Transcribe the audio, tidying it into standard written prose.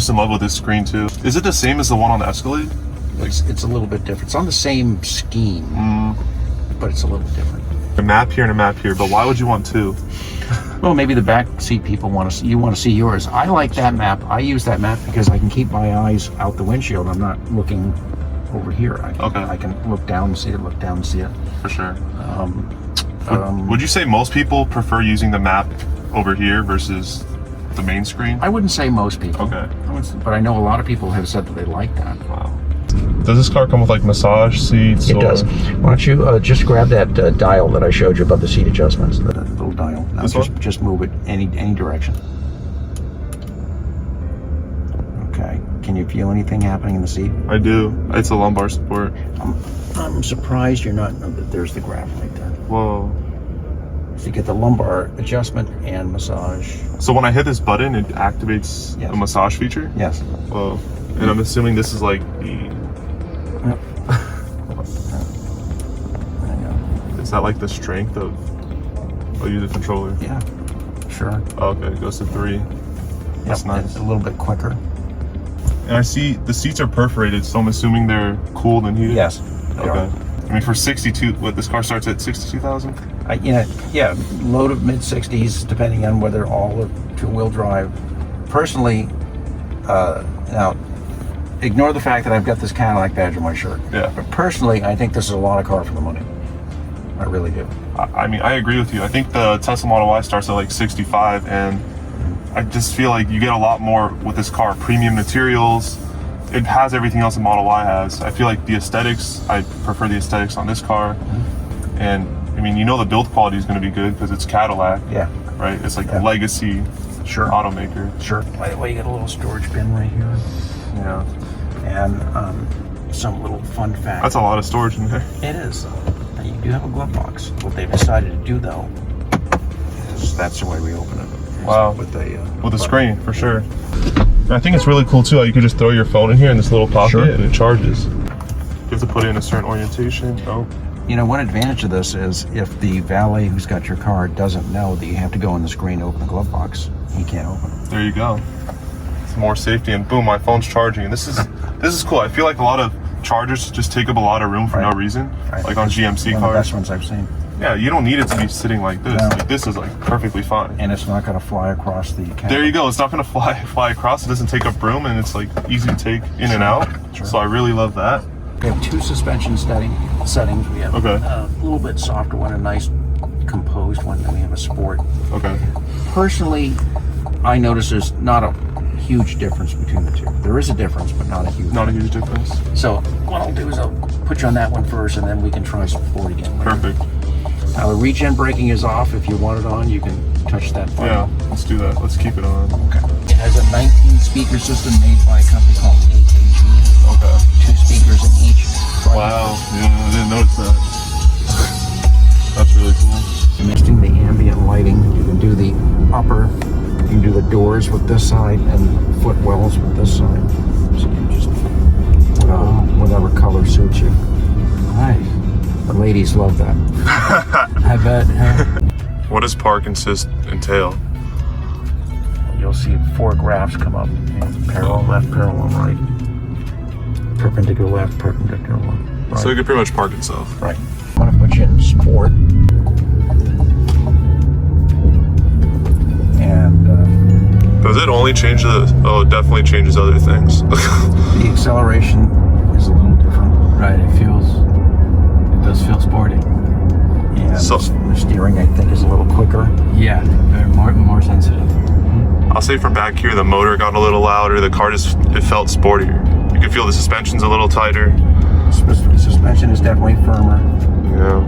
in love with this screen too. Is it the same as the one on the Escalade? It's a little bit different. It's on the same scheme, but it's a little different. A map here and a map here, but why would you want two? Well, maybe the back seat people want to see, you want to see yours. I like that map. I use that map because I can keep my eyes out the windshield. I'm not looking over here. I can look down and see it, look down and see it. For sure. Would you say most people prefer using the map over here versus the main screen? I wouldn't say most people. Okay. But I know a lot of people have said that they like that. Wow. Does this car come with like massage seats? It does. Why don't you just grab that dial that I showed you above the seat adjustments, the little dial. Now just move it any direction. Okay. Can you feel anything happening in the seat? I do. It's a lumbar support. I'm surprised you're not. There's the graph right there. Whoa. So you get the lumbar adjustment and massage. So when I hit this button, it activates the massage feature? Yes. Whoa. And I'm assuming this is like the... Is that like the strength of... I'll use a controller. Yeah, sure. Oh, okay, it goes to 3. That's nice. It's a little bit quicker. And I see the seats are perforated, so I'm assuming they're cooled and heated? Yes. Okay. I mean, for 62, this car starts at 62,000? Yeah, low to mid 60s, depending on whether all or two-wheel drive. Personally, now, ignore the fact that I've got this Cadillac badge on my shirt. Yeah. But personally, I think this is a lot of car for the money. I really do. I mean, I agree with you. I think the Tesla Model Y starts at like 65, and I just feel like you get a lot more with this car. Premium materials. It has everything else the Model Y has. I feel like the aesthetics, I prefer the aesthetics on this car. And I mean, you know the build quality is going to be good because it's Cadillac. Yeah. Right? It's like a legacy automaker. Sure. By the way, you got a little storage bin right here. Yeah. And some little fun fact. That's a lot of storage in there. It is. Now, you do have a glove box. What they've decided to do, though, is that's the way we open it. Wow. With a screen, for sure. I think it's really cool too how you can just throw your phone in here in this little pocket and it charges. You have to put it in a certain orientation. Oh. You know, one advantage of this is if the valet who's got your car doesn't know that you have to go in the screen to open the glove box, he can't open it. There you go. It's more safety, and boom, my phone's charging. And this is cool. I feel like a lot of chargers just take up a lot of room for no reason, like on GMC cars. One of the best ones I've seen. Yeah, you don't need it to be sitting like this. No. Like, this is like perfectly fine. And it's not going to fly across the camera. There you go. It's not going to fly across. It doesn't take up room, and it's like easy to take in and out. So I really love that. We have 2 suspension settings. We have a little bit softer one, a nice composed one, then we have a sport. Okay. Personally, I notice there's not a huge difference between the two. There is a difference, but not a huge difference. So what I'll do is I'll put you on that one first, and then we can try sport again. Perfect. Now the regen braking is off. If you want it on, you can touch that button. Yeah, let's do that. Let's keep it on. Okay. It has a 19-speaker system made by a company called AKG. Okay. 2 speakers in each. Wow. Yeah, I didn't notice that. That's really cool. Mixing the ambient lighting, you can do the upper, you can do the doors with this side and footwells with this side. So you just whatever color suits you. Nice. The ladies love that. I bet. What does park assist entail? You'll see 4 graphs come up. Parallel left, parallel right. Perpendicular left, perpendicular left. Right. So it can pretty much park itself. Right. I'm going to put you in sport. And does it only change oh, it definitely changes other things. The acceleration is a little different. Right, it does feel sporty. Yeah, so the steering, I think, is a little quicker. Yeah, they're more sensitive. I'll say from back here, the motor got a little louder. The car it felt sportier. You can feel the suspension's a little tighter. The suspension is definitely firmer. Yeah.